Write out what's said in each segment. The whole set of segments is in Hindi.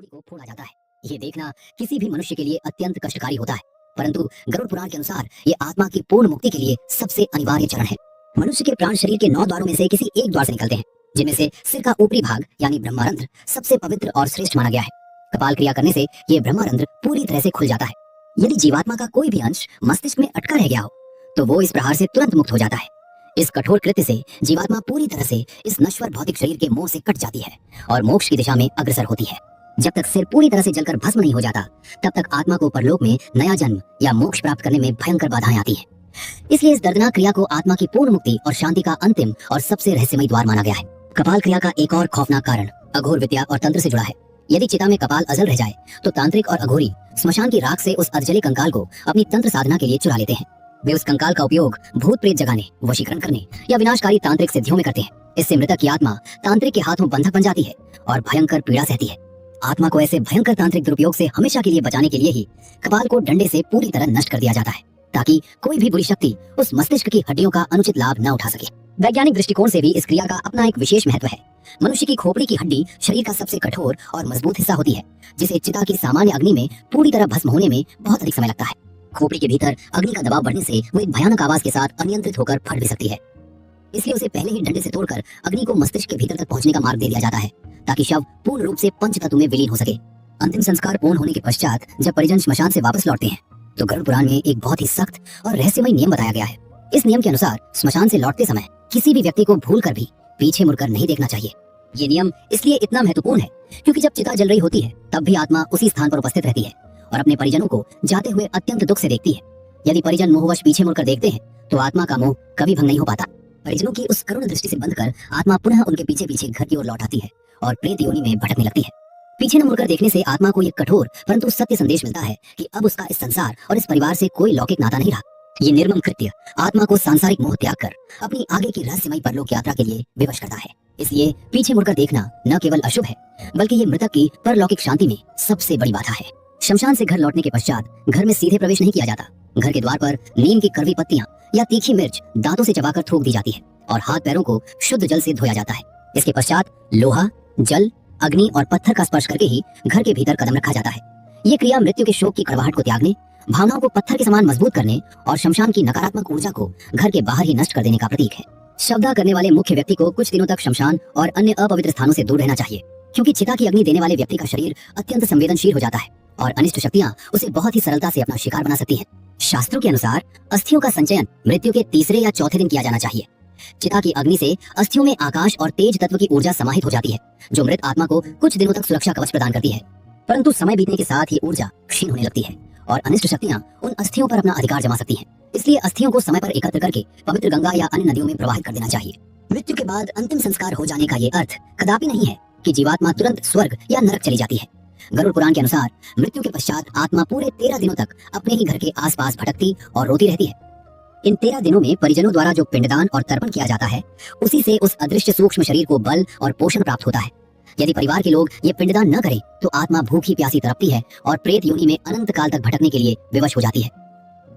खोपड़ी को फोड़ा जाता है। ये देखना किसी भी मनुष्य के लिए अत्यंत कष्टकारी होता है, परंतु गरुड़ पुराण के अनुसार ये आत्मा की पूर्ण मुक्ति के लिए सबसे अनिवार्य चरण है। मनुष्य के प्राण शरीर के 9 द्वारों में से किसी एक द्वार से निकलते हैं, जिनमें से सिर का ऊपरी भाग यानी ब्रह्मारंध्र सबसे पवित्र और श्रेष्ठ माना गया है। कपाल क्रिया करने से ये ब्रह्मारंध्र पूरी तरह से खुल जाता है। यदि जीवात्मा का कोई भी अंश मस्तिष्क में अटका रह गया हो तो वो इस प्रहार से तुरंत मुक्त हो जाता है। इस कठोर कृत्य से जीवात्मा पूरी तरह से इस नश्वर भौतिक शरीर के मोह से कट जाती है और मोक्ष की दिशा में अग्रसर होती है। जब तक सिर पूरी तरह से जलकर भस्म नहीं हो जाता, तब तक आत्मा को परलोक में नया जन्म या मोक्ष प्राप्त करने में भयंकर बाधाएं आती हैं। इसलिए इस दर्दनाक क्रिया को आत्मा की पूर्ण मुक्ति और शांति का अंतिम और सबसे रहस्यमय द्वार माना गया है। कपाल क्रिया का एक और खौफनाक कारण अघोर विद्या और तंत्र से जुड़ा है। यदि चिता में कपाल अजल रह जाए तो तांत्रिक और अघोरी स्मशान की राख से उस अधजले कंकाल को अपनी तंत्र साधना के लिए चुरा लेते हैं। वे उस कंकाल का उपयोग भूत प्रेत जगाने, वशीकरण करने या विनाशकारी तांत्रिक सिद्धियों में करते हैं। इससे मृतक की आत्मा तांत्रिक के हाथों बंधक बन जाती है और भयंकर पीड़ा सहती है। आत्मा को ऐसे भयंकर तांत्रिक दुरुपयोग से हमेशा के लिए बचाने के लिए ही कपाल को डंडे से पूरी तरह नष्ट कर दिया जाता है, ताकि कोई भी बुरी शक्ति उस मस्तिष्क की हड्डियों का अनुचित लाभ न उठा सके। वैज्ञानिक दृष्टिकोण से भी इस क्रिया का अपना एक विशेष महत्व है। मनुष्य की खोपड़ी की हड्डी शरीर का सबसे कठोर और मजबूत हिस्सा होती है, जिसे चिता की सामान्य अग्नि में पूरी तरह भस्म होने में बहुत अधिक समय लगता है। खोपड़ी के भीतर अग्नि का दबाव बढ़ने से वो एक भयानक आवाज के साथ अनियंत्रित होकर फट भी सकती है। इसलिए उसे पहले ही डंडे से तोड़कर अग्नि को मस्तिष्क के भीतर तक पहुंचने का मार्ग दे दिया जाता है, ताकि शव पूर्ण रूप से पंच तत्व में विलीन हो सके। अंतिम संस्कार पूर्ण होने के पश्चात जब परिजन श्मशान से वापस लौटते हैं तो गरुड़ पुराण में एक बहुत ही सख्त और रहस्यमय नियम बताया गया है। इस नियम के अनुसार श्मशान से लौटते समय किसी भी व्यक्ति को भूल कर भी पीछे मुड़कर नहीं देखना चाहिए। ये नियम इसलिए इतना महत्वपूर्ण है क्योंकि जब चिता जल रही होती है तब भी आत्मा उसी स्थान पर उपस्थित रहती है और अपने परिजनों को जाते हुए अत्यंत दुख से देखती है। यदि परिजन मोहवश पीछे मुड़कर देखते हैं तो आत्मा का मोह कभी भंग नहीं हो पाता। परिजनों की उस करुण दृष्टि से बंध कर आत्मा पुनः उनके पीछे पीछे घर की ओर लौट आती है और प्रेत योनि में भटकने लगती है। पीछे न मुड़कर देखने से आत्मा को एक कठोर परंतु सत्य संदेश मिलता है कि अब उसका इस संसार और इस परिवार से कोई लौकिक नाता नहीं रहा। ये निर्मम कृत्य आत्मा को सांसारिक मोह त्याग कर अपनी आगे की रहस्यमय परलोक यात्रा के लिए विवश करता है। इसलिए पीछे मुड़कर देखना न केवल अशुभ है, बल्कि ये मृतक की परलौकिक शांति में सबसे बड़ी बाधा है। शमशान से घर लौटने के पश्चात घर में सीधे प्रवेश नहीं किया जाता। घर के द्वार पर नीम की कड़वी पत्तियां या तीखी मिर्च दांतों से चबाकर थूक दी जाती है और हाथ पैरों को शुद्ध जल से धोया जाता है। इसके पश्चात लोहा, जल, अग्नि और पत्थर का स्पर्श करके ही घर के भीतर कदम रखा जाता है। ये क्रिया मृत्यु के शोक की कड़वाहट को त्यागने, भावनाओं को पत्थर के समान मजबूत करने और शमशान की नकारात्मक ऊर्जा को घर के बाहर ही नष्ट कर देने का प्रतीक है। शवदाह करने वाले मुख्य व्यक्ति को कुछ दिनों तक शमशान और अन्य अपवित्र स्थानों से दूर रहना चाहिए, क्योंकि चिता की अग्नि देने वाले व्यक्ति का शरीर अत्यंत संवेदनशील हो जाता है और अनिष्ट शक्तियां उसे बहुत ही सरलता से अपना शिकार बना सकती हैं। शास्त्रों के अनुसार अस्थियों का संचयन मृत्यु के तीसरे या चौथे दिन किया जाना चाहिए। चिता की अग्नि से अस्थियों में आकाश और तेज तत्व की ऊर्जा समाहित हो जाती है, जो मृत आत्मा को कुछ दिनों तक सुरक्षा कवच प्रदान करती है। परंतु समय बीतने के साथ ये ऊर्जा क्षीण होने लगती है और अनिष्ट शक्तियां उन अस्थियों पर अपना अधिकार जमा सकती हैं। इसलिए अस्थियों को समय पर एकत्र करके पवित्र गंगा या अन्य नदियों में प्रवाहित कर देना चाहिए। मृत्यु के बाद अंतिम संस्कार हो जाने का ये अर्थ कदापि नहीं है कि जीवात्मा तुरंत स्वर्ग या नरक चली जाती है। गरुड़ पुराण के अनुसार मृत्यु के पश्चात आत्मा पूरे 13 दिनों तक अपने ही घर के आसपास भटकती और रोती रहती है। इन 13 दिनों में परिजनों द्वारा जो पिंडदान और तर्पण किया जाता है, उसी से उस अदृश्य सूक्ष्म शरीर को बल और पोषण प्राप्त होता है। यदि परिवार के लोग ये पिंडदान न करें तो आत्मा भूखी प्यासी तड़पती है और प्रेत योनि में अनंत काल तक भटकने के लिए विवश हो जाती है।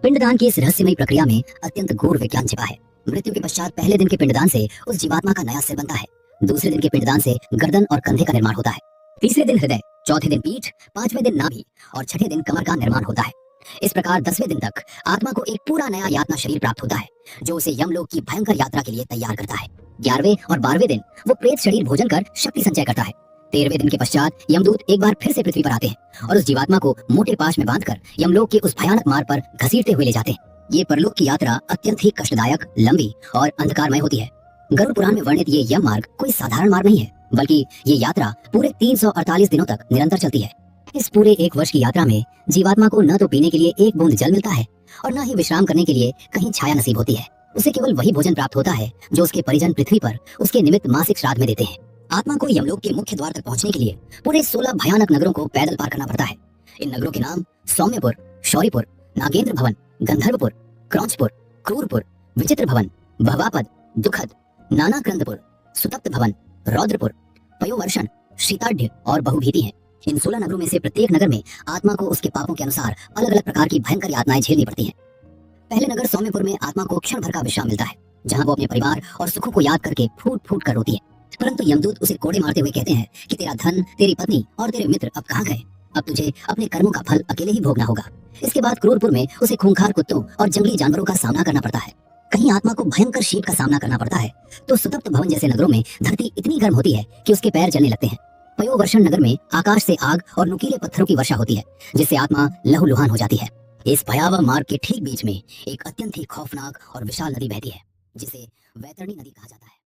पिंडदान की इस रहस्यमय प्रक्रिया में अत्यंत गूढ़ विज्ञान छिपा है। मृत्यु के पश्चात पहले दिन के पिंडदान से उस जीवात्मा का नया सिर बनता है। दूसरे दिन के पिंडदान से गर्दन और कंधे का निर्माण होता है। तीसरे दिन हृदय, चौथे दिन पीठ, पांचवें दिन नाभि और छठे दिन कमर का निर्माण होता है। इस प्रकार 10वें दिन तक आत्मा को एक पूरा नया यातना शरीर प्राप्त होता है, जो उसे यमलोक की भयंकर यात्रा के लिए तैयार करता है। 11वें और 12वें दिन वो प्रेत शरीर भोजन कर शक्ति संचय करता है। 13वें दिन के पश्चात यमदूत एक बार फिर से पृथ्वी पर आते हैं और उस जीवात्मा को मोटे पाश में बांधकर यमलोक के उस भयानक मार्ग पर घसीटते हुए ले जाते हैं। ये परलोक की यात्रा अत्यंत ही कष्टदायक, लंबी और अंधकारमय होती है। गरुड़ पुराण में वर्णित ये यम मार्ग कोई साधारण मार्ग नहीं है, बल्कि ये यात्रा पूरे 348 दिनों तक निरंतर चलती है। इस पूरे 1 वर्ष की यात्रा में जीवात्मा को न तो पीने के लिए एक बूंद जल मिलता है और न ही विश्राम करने के लिए कहीं छाया नसीब होती है। उसे केवल वही भोजन प्राप्त होता है जो उसके परिजन पृथ्वी पर उसके निमित्त मासिक श्राद्ध में देते हैं। आत्मा को यमलोक के मुख्य द्वार तक पहुंचने के लिए पूरे 16 भयानक नगरों को पैदल पार करना पड़ता है। इन नगरों के नाम सौम्यपुर, शौर्यपुर, नागेंद्र भवन, गंधर्वपुर, क्रौंचपुर, क्रूरपुर, विचित्र भवन, भवापद, दुखद, नानाक्रंदपुर, सुतप्त भवन, रौद्रपुर, पयोवर्षण, शीताढ्य और बहुभीति हैं। इन 16 नगरों में से प्रत्येक नगर में आत्मा को उसके पापों के अनुसार अलग अलग प्रकार की भयंकर यातनाएं झेलनी पड़ती हैं। पहले नगर सौम्यपुर में आत्मा को क्षण भर का विश्राम मिलता है, जहां वो अपने परिवार और सुखों को याद करके फूट फूट कर रोती है। परंतु यमदूत उसे कोड़े मारते हुए कहते हैं कि तेरा धन, तेरी पत्नी और तेरे मित्र अब कहाँ गए? अब तुझे अपने कर्मों का फल अकेले ही भोगना होगा। इसके बाद क्रूरपुर में उसे खूंखार कुत्तों और जंगली जानवरों का सामना करना पड़ता है। कहीं आत्मा को भयंकर शीत का सामना करना पड़ता है तो सुतप्त भवन जैसे नगरों में धरती इतनी गर्म होती है कि उसके पैर जलने लगते हैं। पयोवर्षण नगर में आकाश से आग और नुकीले पत्थरों की वर्षा होती है जिससे आत्मा लहूलुहान हो जाती है। इस भयावह मार्ग के ठीक बीच में एक अत्यंत ही खौफनाक और विशाल नदी बहती है जिसे वैतरणी नदी कहा जाता है।